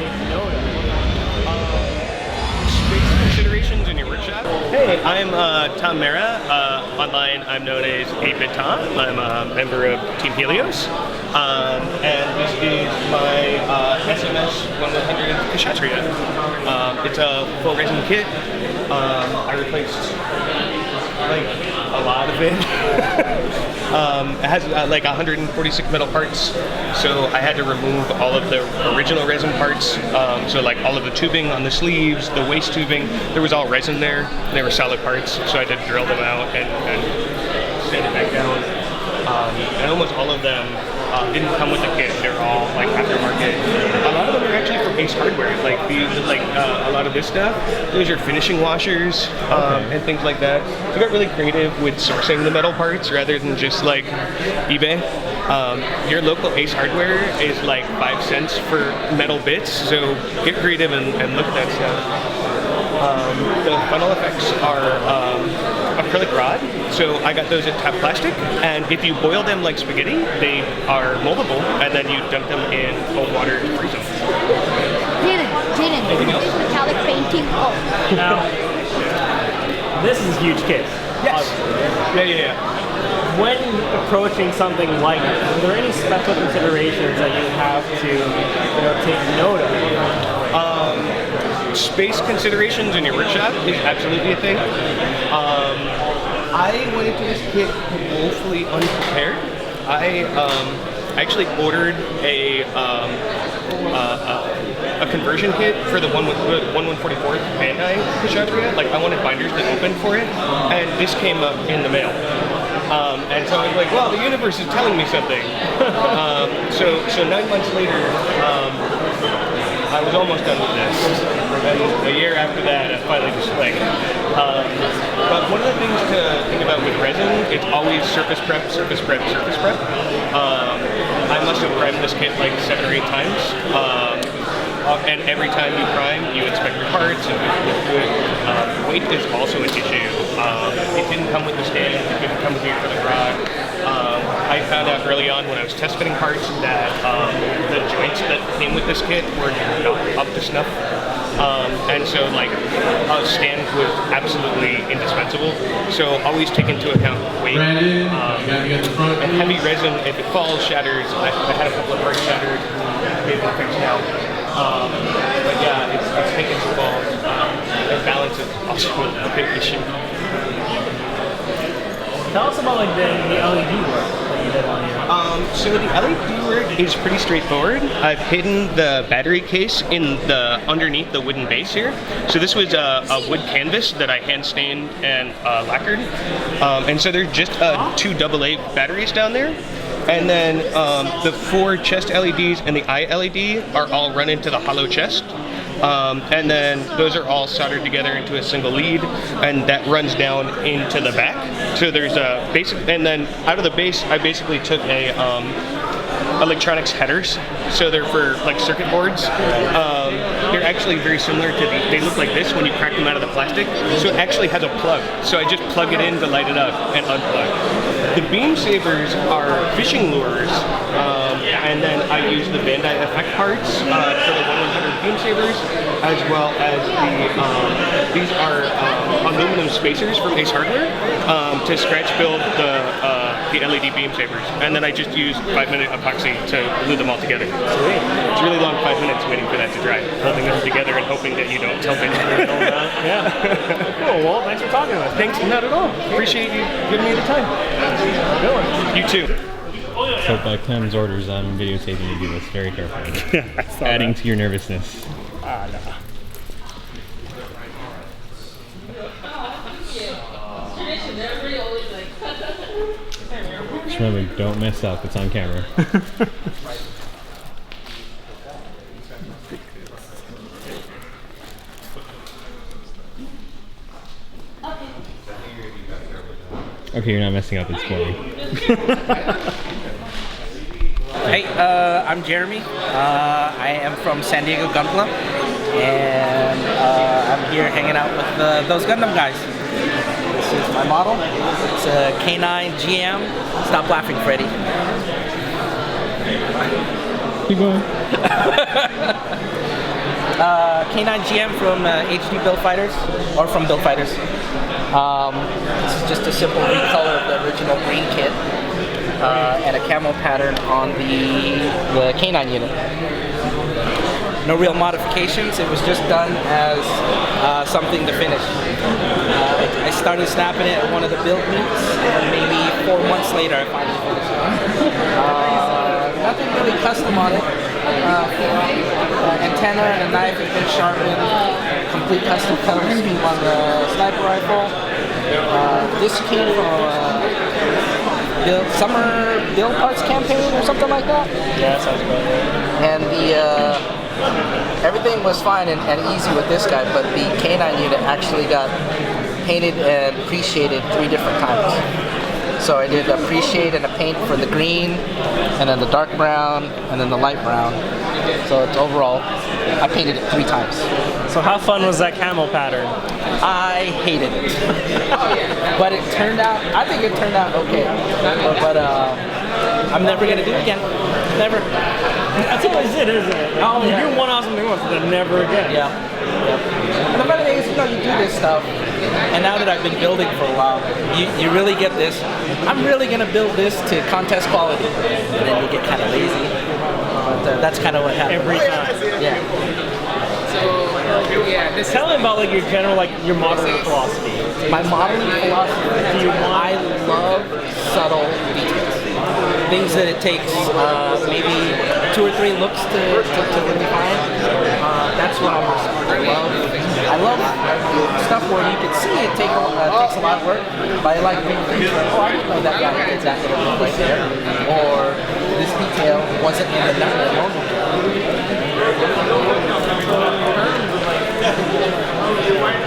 take note of? Space considerations in your workshop? Hey, I'm Tom Mera. Online, I'm known as 8-Bit Tom. I'm a member of Team Helios. And this is my SMS 1100 Kshatriya. It's a full resin kit. I replaced like a lot of it. It has like 146 metal parts, so I had to remove all of the original resin parts. So like all of the tubing on the sleeves, the waist tubing, there was all resin there. They were solid parts, so I had to drill them out and sand it back down. And almost all of them didn't come with the kit. They're all like aftermarket. A lot of them are actually from Ace Hardware. Like a lot of this stuff, those are finishing washers and things like that. So I got really creative with sourcing the metal parts rather than just like eBay. Your local Ace Hardware is like 5 cents for metal bits, so get creative and look at that stuff. The funnel effects are acrylic rod, so I got those at Tap Plastic, and if you boil them like spaghetti, they are moldable, and then you dunk them in cold water to freeze them. Jaden, metallic painting. Oh. Now, this is a huge kit. Yes. Yeah. When approaching something like this, are there any special considerations that you have to take note of? Space considerations in your workshop is absolutely a thing. I went into this kit woefully unprepared. I actually ordered a conversion kit for the 1144 Bandai Kshatriya. Like I wanted binders that opened for it, and this came up in the mail. And so I was like, well, the universe is telling me something. So 9 months later, I was almost done with this. And a year after that, I finally just like. But one of the things to think about with resin, it's always surface prep. I must have primed this kit like 7 or 8 times. And every time you prime, you inspect your parts and weight is also an issue. It didn't come with the stand, it didn't come with the acrylic rod. I found out early on when I was test fitting parts that the joints that came with this kit were not up to snuff. And so like a stand was absolutely indispensable. So always take into account weight. And heavy resin, if it falls, shatters. I had a couple of parts shattered, maybe they'll fix now. But yeah, it's taking some balls. And balance is also a big issue. Tell us about like the LED work that you did on here. So the LED work is pretty straightforward. I've hidden the battery case in the underneath the wooden base here. So this was a wood canvas that I hand stained and lacquered. And so there's just 2 AA batteries down there. And then the 4 chest LEDs and the eye LED are all run into the hollow chest. And then those are all soldered together into a single lead, and that runs down into the back. So there's a basic, and then out of the base, I basically took a electronics headers. So they're for like circuit boards. They're actually very similar to they look like this when you crack them out of the plastic. So it actually has a plug. So I just plug it in to light it up and unplug. The beam sabers are fishing lures, and then I use the Bandai effect parts for the 1100 beam sabers, as well as these are aluminum spacers from Ace Hardware to scratch build the LED beam sabers, and then I just use 5-minute epoxy to glue them all together. Sweet. It's really long, 5 minutes waiting for that to dry, holding them together and hoping that you don't tilt it. Yeah. Cool. Well, thanks for talking to us. Thanks, not at all. Appreciate you giving me the time. Good one. You too. So by Clem's orders, I'm videotaping you do this very carefully. Yeah, adding to your nervousness. Ah, no. Just remember, don't mess up. It's on camera. Okay, you're not messing up. It's spoiling. Hey, I'm Jeremy. I am from San Diego Gundam, and I'm here hanging out with those Gundam guys. This is my model. It's a K9 GM. Stop laughing, Freddy. Keep going. K9GM from HD Build Fighters, or from Build Fighters. This is just a simple recolor of the original green kit and a camo pattern on the K9 unit. No real modifications, it was just done as something to finish. I started snapping it at one of the build meets, and maybe 4 months later I finally finished it. Nothing really custom on it. Antenna and a knife has been sharpened. Complete custom color scheme on the sniper rifle. This came from summer build parts campaign or something like that. Yeah, that sounds about right. And the everything was fine and easy with this guy, but the K9 unit actually got painted and appreciated 3 different times. So I did appreciate and a paint for the green, and then the dark brown, and then the light brown. So it's overall, I painted it 3 times. So how fun was that camo pattern? I hated it. But it turned out, I think it turned out okay. But I'm never gonna do it again. Never. That's always it, isn't it? Like, Oh, you yeah. do one awesome thing once, then never again. Yeah. And the funny thing is, you know, you do this stuff, and now that I've been building for a while, you really get this. I'm really gonna build this to contest quality, and then you get kind of lazy. But that's kind of what happens. Every time. Yeah. Tell me about like your general, like your modeling philosophy. My modeling philosophy. I love subtle details. Things that it takes maybe 2 or 3 looks to really find. That's what I'm about. I love stuff where you can see it takes a lot of work, but I like being things like, oh, I didn't know that guy did that little look right there, or this detail wasn't in the normal.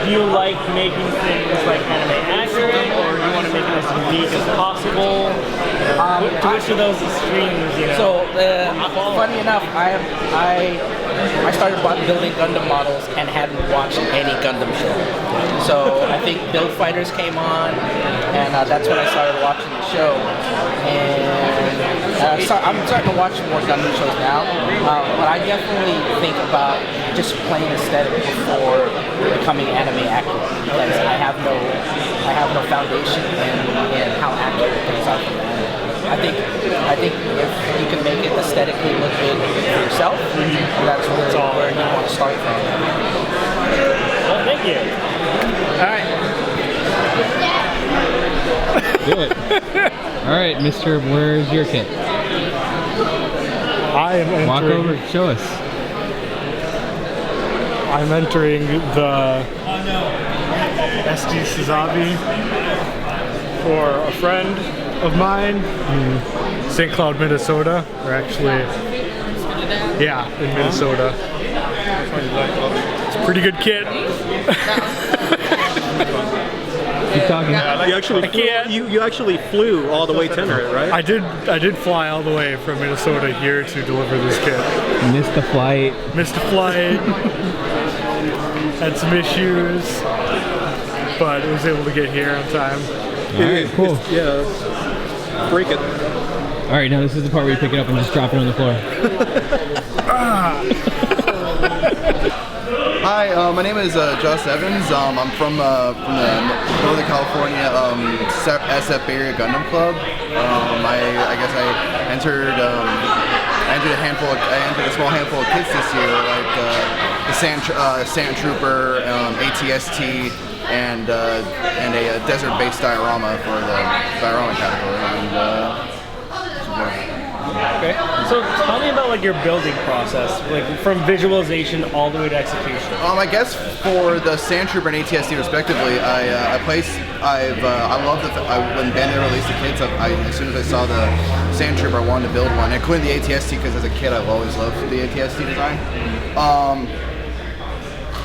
Do you like making things like anime accurate, or do you want to make it as unique as possible? To which of those extremes, you know? So, funny enough, I started building Gundam models and hadn't watched any Gundam show. So I think Build Fighters came on, and that's when I started watching the show. And I'm starting to watch more Gundam shows now, but I definitely think about just plain aesthetic before becoming anime accurate, because I have no foundation in how accurate things are from anime. I think if you can make it aesthetically look good for yourself, that's really where you want to start from. Well, thank you. All right. Do it. All right, Mister, where's your kit? I am entering. Walk over, show us. I'm entering the SD Suzabi for a friend of mine in St. Cloud, Minnesota. Or actually, yeah, in Minnesota. It's a pretty good kit. Keep talking. You actually flew all the way to it, right? I did fly all the way from Minnesota here to deliver this kit. Missed the flight. Missed a flight. Had some issues, but was able to get here on time. All right, cool. Yeah, break it. All right, now this is the part where you pick it up and just drop it on the floor. Hi, my name is Josh Evans. I'm from the Northern California SF Bay Area Gundam Club. I guess I entered a small handful of kits this year, like the Sand Trooper, ATST, and a desert-based diorama for the diorama category. Okay. So tell me about like your building process, like from visualization all the way to execution. I guess for the Sand Trooper and ATST respectively, when Bandai released the kits, as soon as I saw the Sand Trooper, I wanted to build one, including the ATST, because as a kid I've always loved the ATST design.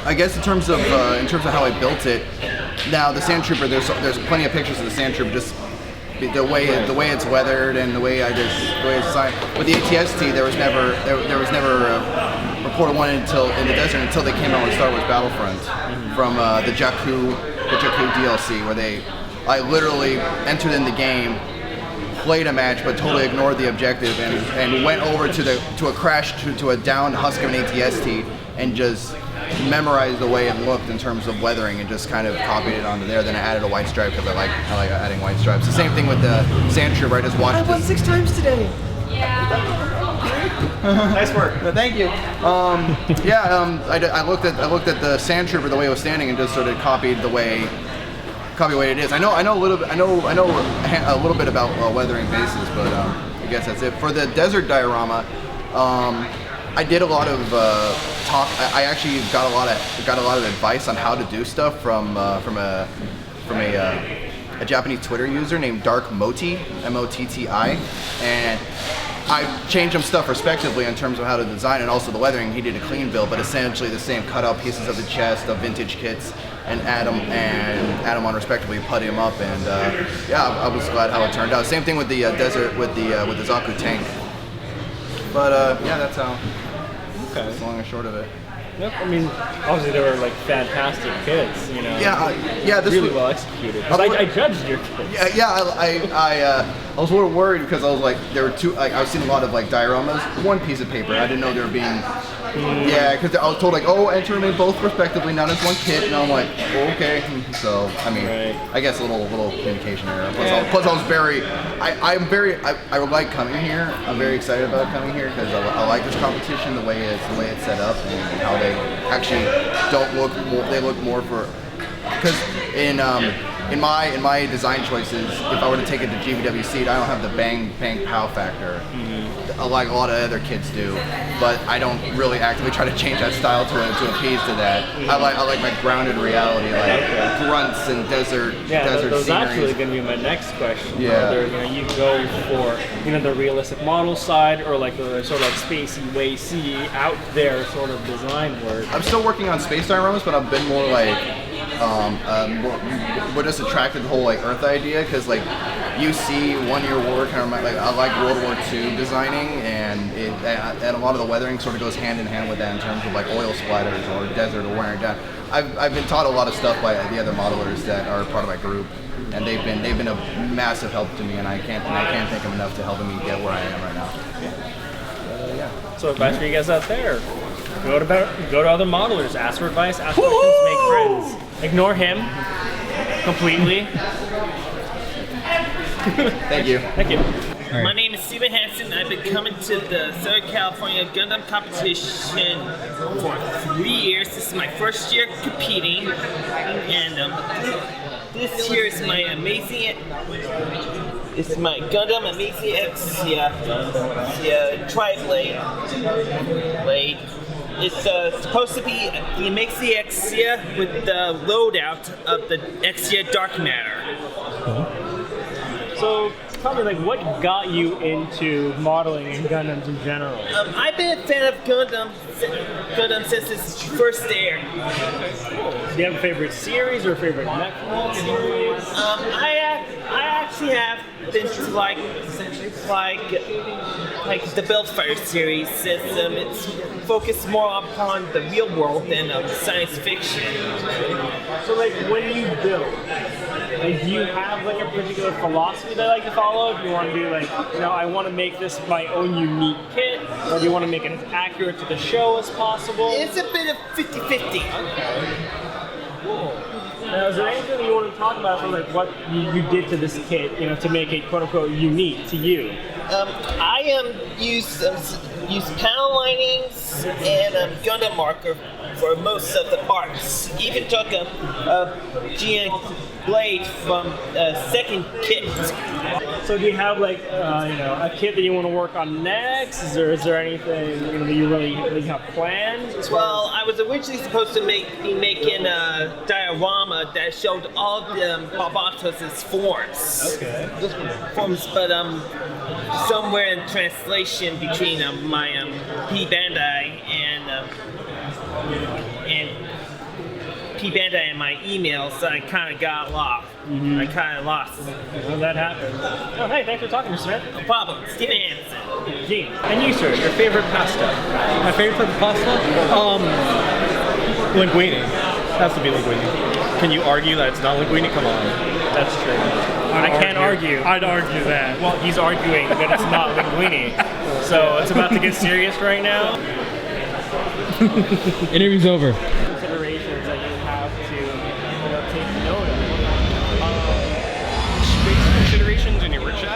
I guess in terms of how I built it, now the Sand Trooper, there's plenty of pictures of the Sand Trooper, just the way it's weathered and the way it's designed. With the ATST, there was never a reported one in the desert until they came out with Star Wars Battlefront from the Jakku DLC, where I literally entered in the game, played a match but totally ignored the objective and went over to a crash to a downed husk of an ATST and just memorized the way it looked in terms of weathering and just kind of copied it onto there. Then I added a white stripe because I like adding white stripes. The same thing with the Sand Trooper. I just watched. I won 6 times today. Nice work. Thank you. I looked at the Sand Trooper the way it was standing and just sort of copied the way it is. I know a little bit about weathering bases, but I guess that's it. For the desert diorama, I did a lot of talk. I actually got a lot of advice on how to do stuff from a Japanese Twitter user named Dark Moti, Motti, and I changed some stuff respectively in terms of how to design and also the weathering. He did a clean build, but essentially the same cutout pieces of the chest of vintage kits and add them on respectively, putty them up, and I was glad how it turned out. Same thing with the desert with the Zaku tank. But that's how. Okay. That's long and short of it. Yep. I mean, obviously they were like fantastic kids, you know. Yeah. This really was, well executed. I judged your kids. I was a little worried because I was like, there were two. Like, I was seeing a lot of like dioramas, one piece of paper. I didn't know they were being. Yeah, because I was told like, oh, enter them in both respectively, not as one kit, and I'm like, oh, okay. So I mean, I guess a little communication error. Plus, I was very, I like coming here. I'm very excited about coming here because I like this competition, the way it's set up, and how they actually don't look more. They look more for because in my design choices, if I were to take it to GVWC, I don't have the bang pow factor like a lot of other kids do, but I don't really actively try to change that style to appease to that. I like my grounded reality, like grunts and desert That's sceneries. actually going to be my next question. Yeah. Whether you go for the realistic model side or like the sort of like spacey, wacy, out there sort of design work. I'm still working on space dioramas, but I've been more like we're just attracted to the whole like Earth idea because like UC 1 Year War kind of like I like World War II designing and a lot of the weathering sort of goes hand in hand with that in terms of like oil splatters or desert or wearing down. I've been taught a lot of stuff by the other modelers that are part of my group, and they've been a massive help to me, and I can't thank them enough to helping me get where I am right now. So advice for you guys out there: go to other modelers, ask for advice, ask questions, make friends. Ignore him completely. Thank you. Thank you. Right. My name is Steven Hansen. I've been coming to the Southern California Gundam competition for 3 years. This is my first year competing, and this year is my It's my Gundam Amazing X tri-blade. It's supposed to be the Amazing X with the loadout of the X Dark Matter. So tell me, like, what got you into modeling and Gundams in general? I've been a fan of Gundam since its first aired. Do you have a favorite series or a favorite mech series? I actually have been to like the Buildfire series, since it's focused more upon the real world than science fiction. So, like, when you build, like, do you have like a particular philosophy that I like to follow? Do you want to do like, I want to make this my own unique kit, or do you want to make it as accurate to the show as possible? It's a bit of 50-50. Okay. Cool. Now, is there anything you want to talk about, sort of like what you did to this kit, to make it quote unquote unique to you? I used panel linings and Gundam marker for most of the parts. Even took a GN blade from second kit. So do you have like a kit that you want to work on next? Is there anything that you really have planned? Well, I was originally supposed to be making a diorama that showed all of the Barbatos' forms. Okay. Forms, but somewhere in translation between my P Bandai and P Bandai and my emails, I kind of got lost. I kind of lost. Well, that happens. Oh, hey, thanks for talking, Mr. Smith. No problem. Steven Hansen. Gene. And you, sir, your favorite pasta? My favorite type of pasta? Linguine. Has to be linguine. Can you argue that it's not linguine? Come on. That's true. I can't argue. I'd argue that. Well, he's arguing that it's not linguine. So it's about to get serious right now. Interview's over. Considerations that you have to take note of.